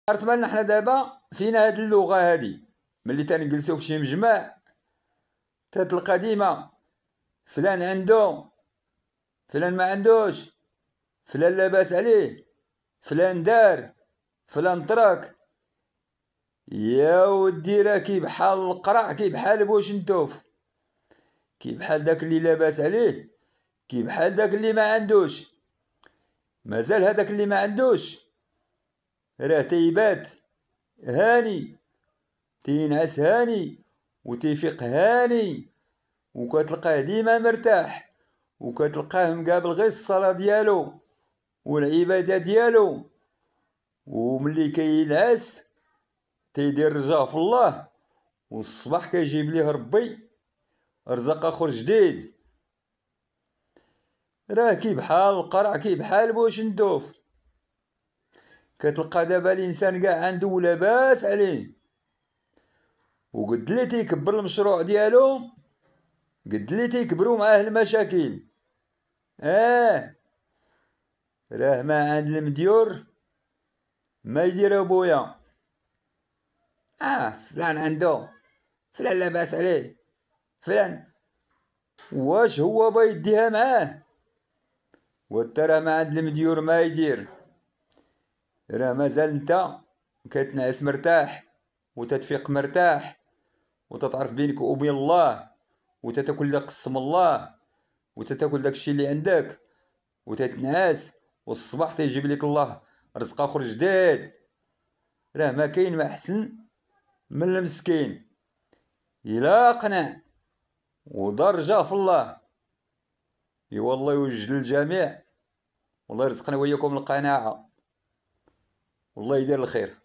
عرفت بالنا حنا دابا فينا هاد اللغة هادي ملي تنجلسو في شي مجمع تتلقى ديما فلان عندو، فلان ما عندوش، فلان لاباس عليه، فلان دار، فلان ترك. يا ودي راه كي بحال القرع، كي بحال بوشنتوف، كي بحال داك اللي لاباس عليه، كي بحال داك اللي ما عندوش. مازال هداك اللي ما عندوش راه تيبات هاني، تينعس هاني، وتيفيق هاني، وكتلقاه ديما مرتاح، وكتلقاه مقابل غير الصلاة ديالو والعبادة ديالو. وملي كينعس تيدير رجاه في الله، والصباح كيجيب ليه ربي رزق اخر جديد. راه كي بحال القرع، كي بحال بوشندوف. كتلقى دابا الانسان كاع عنده لاباس عليه، وقد لي تيكبر المشروع ديالو قد لي تيكبروا معاه المشاكل. راه ما عند المديور ما يدير بويا. فلان عنده، فلان لاباس عليه، فلان. واش هو با يديها معاه؟ وترى ما عند المديور ما يدير. راه مازال انت كتنعس مرتاح، وتتفيق مرتاح، وتتعرف بينك وبين الله، وتتاكل لك قسم الله، وتتاكل داكشي اللي عندك، وتتنعس، والصباح تيجيب لك الله رزق اخر جديد. راه ما كاين ما احسن من المسكين الا قنع ودار رجاه في الله. اي والله يوجد للجميع، والله يرزقنا وياكم القناعة، والله يدير الخير.